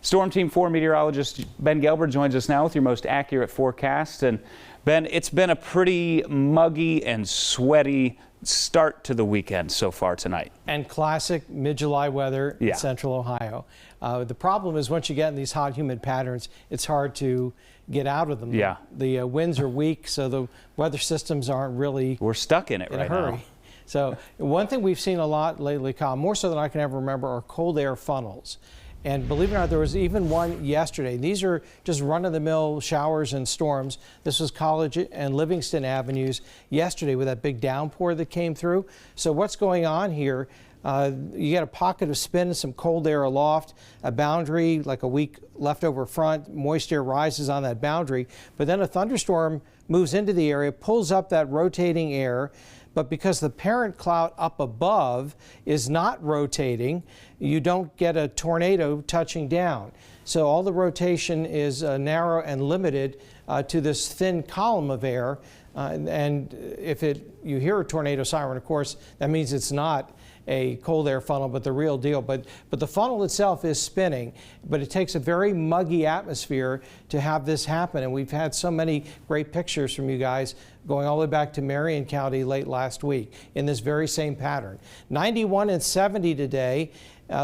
Storm Team 4 meteorologist Ben Gelber joins us now with your most accurate forecast. And Ben, it's been a pretty muggy and sweaty start to the weekend so far tonight. And classic mid-July weather in central Ohio. The problem is once you get in these hot, humid patterns, it's hard to get out of them. Yeah. The winds are weak, so the weather systems aren't really We're stuck in it right hurry. now. So one thing we've seen a lot lately, Kyle, more so than I can ever remember, are cold air funnels. And believe it or not, there was even one yesterday. These are just run-of-the-mill showers and storms. This was College and Livingston Avenues yesterday with that big downpour that came through. So what's going on here? You get a pocket of spin and some cold air aloft, a boundary like a weak leftover front, moist air rises on that boundary, but then a thunderstorm moves into the area, pulls up that rotating air, but because the parent cloud up above is not rotating, you don't get a tornado touching down. So all the rotation is narrow and limited to this thin column of air. And if you hear a tornado siren, of course, that means it's not a cold air funnel, but the real deal. But the funnel itself is spinning, but it takes a very muggy atmosphere to have this happen. And we've had so many great pictures from you guys going all the way back to Marion County late last week in this very same pattern. 91 and 70 today.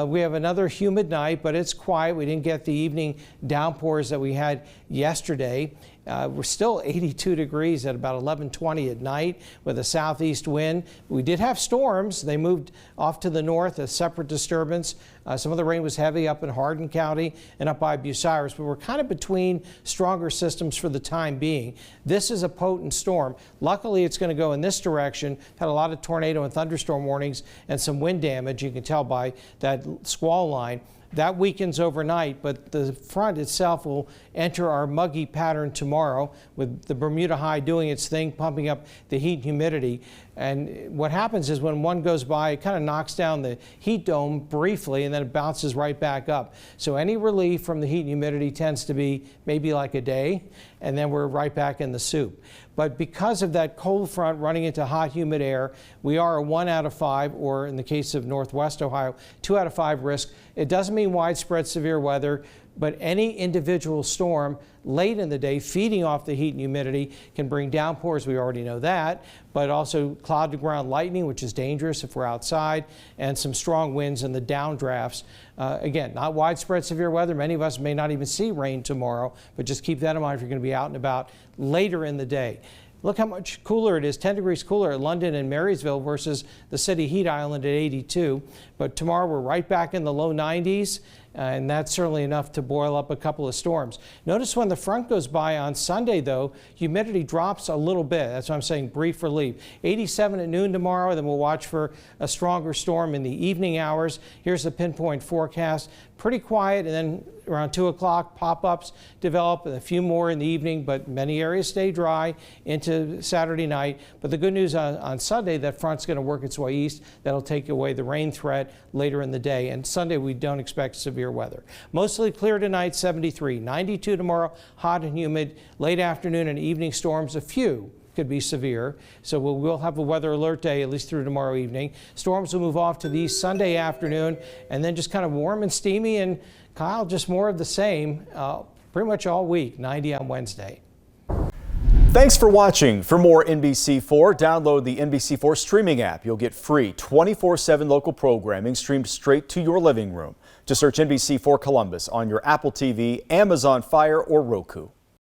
We have another humid night, but it's quiet. We didn't get the evening downpours that we had yesterday. We're still 82 degrees at about 11:20 at night with a southeast wind. We did have storms. They moved off to the north, a separate disturbance. Some of the rain was heavy up in Hardin County and up by Bucyrus, but we're kind of between stronger systems for the time being. This is a potent storm. Luckily, it's going to go in this direction. Had a lot of tornado and thunderstorm warnings and some wind damage. You can tell by that squall line. That weakens overnight, but the front itself will enter our muggy pattern tomorrow with the Bermuda high doing its thing, pumping up the heat and humidity. And what happens is when one goes by, it kind of knocks down the heat dome briefly, and then it bounces right back up. So any relief from the heat and humidity tends to be maybe like a day, and then we're right back in the soup. But because of that cold front running into hot, humid air, we are a 1 out of 5, or in the case of Northwest Ohio, 2 out of 5 risk. It doesn't mean widespread severe weather, but any individual storm late in the day feeding off the heat and humidity can bring downpours. We already know that, but also cloud to ground lightning, which is dangerous if we're outside, and some strong winds and the downdrafts. Again, not widespread severe weather. Many of us may not even see rain tomorrow, but just keep that in mind if you're going to be out and about later in the day. Look how much cooler it is, 10 degrees cooler at London and Marysville versus the city heat island at 82. But tomorrow we're right back in the low 90s, and that's certainly enough to boil up a couple of storms. Notice when the front goes by on Sunday, though, humidity drops a little bit. That's why I'm saying brief relief. 87 at noon tomorrow, then we'll watch for a stronger storm in the evening hours. Here's the pinpoint forecast. Pretty quiet, and then around 2 o'clock, pop-ups develop, and a few more in the evening, but many areas stay dry into Saturday night. But the good news on Sunday, that front's going to work its way east. That'll take away the rain threat later in the day. And Sunday, we don't expect severe weather. Mostly clear tonight, 73. 92 tomorrow, hot and humid. Late afternoon and evening storms, a few could be severe. So we'll have a weather alert day at least through tomorrow evening. Storms will move off to the east Sunday afternoon, and then just kind of warm and steamy, and Kyle, just more of the same pretty much all week, 90 on Wednesday. Thanks for watching. For more NBC4, download the NBC4 streaming app. You'll get free 24/7 local programming streamed straight to your living room. Just search NBC4 Columbus on your Apple TV, Amazon Fire, or Roku.